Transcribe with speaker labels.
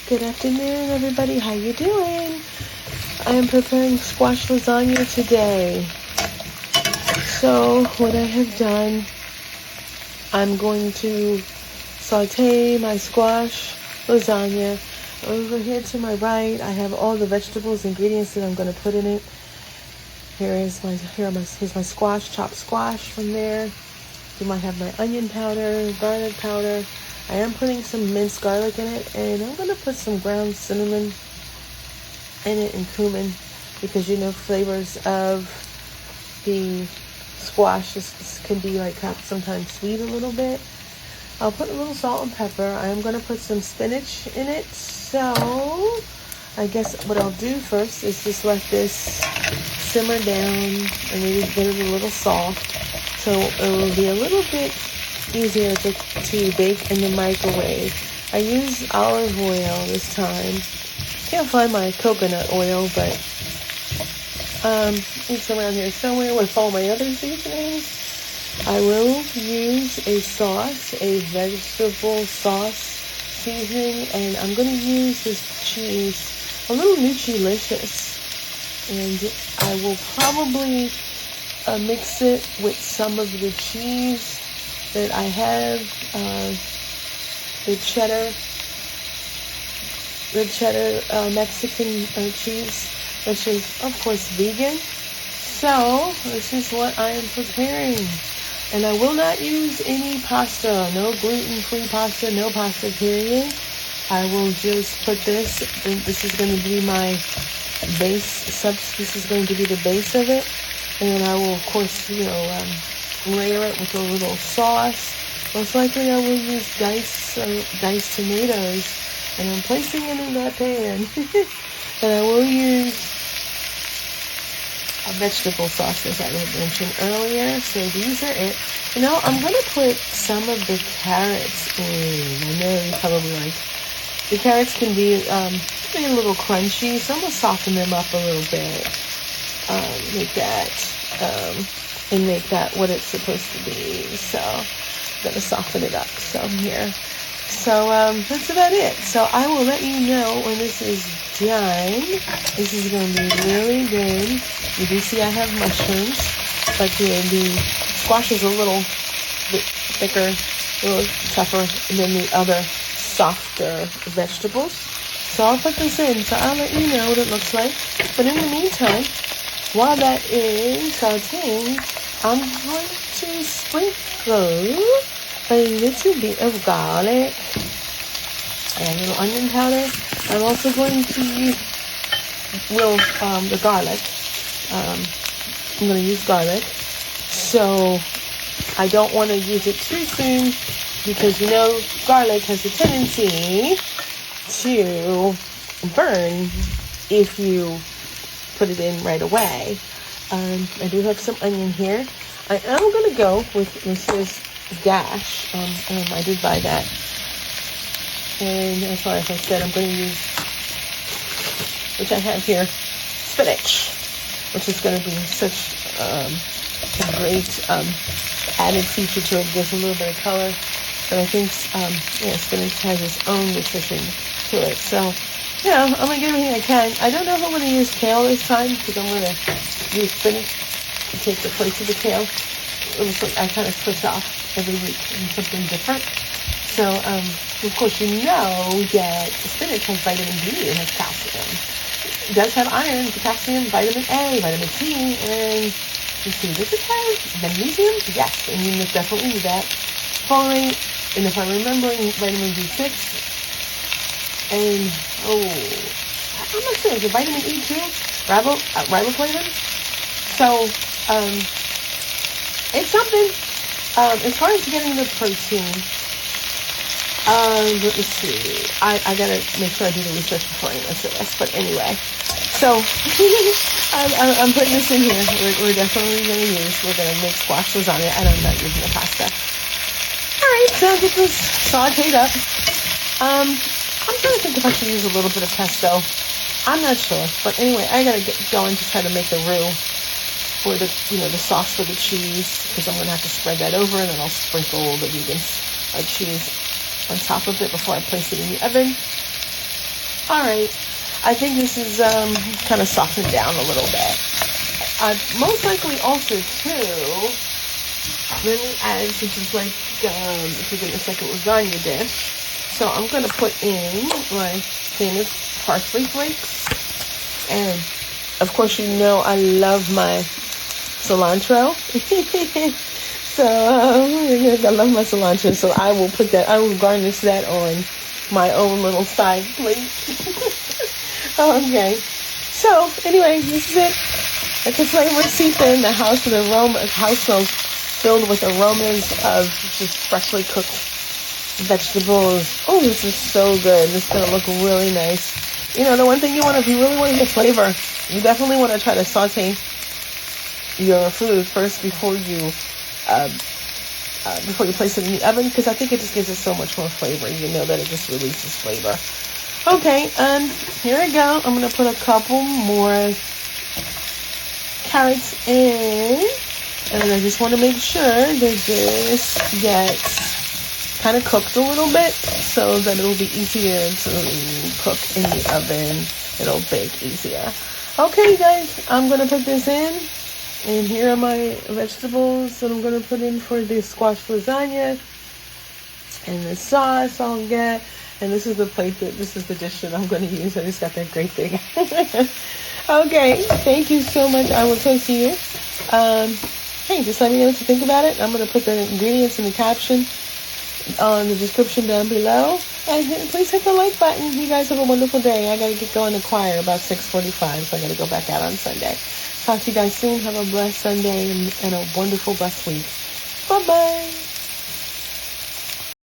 Speaker 1: Good afternoon, everybody. How you doing? I am preparing squash lasagna today. So what I have done, I'm going to saute my squash lasagna. Over here to my right, I have all the vegetables, ingredients that I'm going to put in it. Here's my squash, chopped squash from there. You might have my onion powder, garlic powder. I am putting some minced garlic in it, and I'm going to put some ground cinnamon in it and cumin, because flavors of the squash can be like sometimes sweet a little bit. I'll put a little salt and pepper. I am going to put some spinach in it. So I guess what I'll do first is just let this simmer down and maybe get it a little soft, so it will be a little bit easier to bake in the microwave. I use olive oil this time. Can't find my coconut oil, but it's around here somewhere with all my other seasonings. I will use a sauce, a vegetable sauce seasoning, and I'm going to use this cheese, a little noochylicious, and I will probably mix it with some of the cheese that I have, the cheddar Mexican cheese, which is of course vegan. So this is what I am preparing, and I will not use any pasta, no gluten-free pasta, no pasta period. I will just put this, and this is going to be my base. This is going to be the base of it, and then I will of course layer it with a little sauce. Most likely I will use diced tomatoes, and I'm placing it in that pan. And I will use a vegetable sauce, as I mentioned earlier. So these are it. I'm going to put some of the carrots in. I know you probably like, the carrots can be a little crunchy, so I'm going to soften them up a little bit. Make that what it's supposed to be. So I'm going to soften it up some here. So that's about it. So I will let you know when this is done. This is going to be really good. You do see I have mushrooms, but the squash is a little bit thicker, a little tougher than the other softer vegetables. So I'll put this in. So I'll let you know what it looks like. But in the meantime, while that is sauteing, I'm going to sprinkle a little bit of garlic and a little onion powder. I'm also going to use the garlic. I'm going to use garlic. So I don't want to use it too soon, because garlic has a tendency to burn if you put it in right away. I do have some onion here. I am going to go with Mrs. Dash. I did buy that. And as far as I said, I'm going to use, which I have here, spinach, which is going to be such a great added feature to it. Gives a little bit of color. But I think spinach has its own nutrition to it. So I'm going to get everything I can. I don't know if I'm going to use kale this time, because I'm going to use spinach to take the place of the kale. I kind of switch off every week and something different. So, of course, that spinach has vitamin D and has calcium. It does have iron, potassium, vitamin A, vitamin C, and let's see, does it have magnesium? Yes, and you definitely need that. Folate, and if I'm remembering, vitamin B6, and I'm not sure, is it vitamin E too? Riboflavin? So, it's something. As far as getting the protein, let me see. I gotta make sure I do the research before I answer this. But anyway, so I'm putting this in here. We're definitely we're gonna make squash lasagna, and I'm not using the pasta. All right, so I'll get this sauteed up. I'm trying to think if I should use a little bit of pesto. I'm not sure, but anyway, I gotta get going to try to make the roux for the sauce for the cheese, because I'm gonna have to spread that over, and then I'll sprinkle the vegan cheese on top of it before I place it in the oven. All right. I think this is kind of softened down a little bit. Most likely also too, let me add, since it's like, if you're getting a second lasagna dish, so I'm going to put in my famous parsley flakes. And, of course, you know I love my cilantro. So, I love my cilantro, so I will garnish that on my own little side plate. Okay. So, anyway, this is it. Let the flavor seep in the house, and house smells filled with aromas of just freshly cooked vegetables. Oh, this is so good. This is going to look really nice. You know, the one thing if you really want to get flavor, you definitely want to try to saute your food first before you place it in the oven, because I think it just gives it so much more flavor. You know that it just releases flavor. Okay, here I go. I'm going to put a couple more carrots in, and I just want to make sure that this gets kind of cooked a little bit so that it'll be easier to cook in the oven. It'll bake easier. Okay, guys, I'm going to put this in. And here are my vegetables that I'm going to put in for the squash lasagna. And the sauce I'll get. And this is the dish that I'm going to use. I just got that great big. Okay, thank you so much. I will talk to you. Hey, just let me know what you think about it. I'm going to put the ingredients in the caption on the description down below. And please hit the like button. You guys have a wonderful day. I got to get going to choir about 6:45, so I got to go back out on Sunday. Talk to you guys soon. Have a blessed Sunday and a wonderful, blessed week. Bye-bye.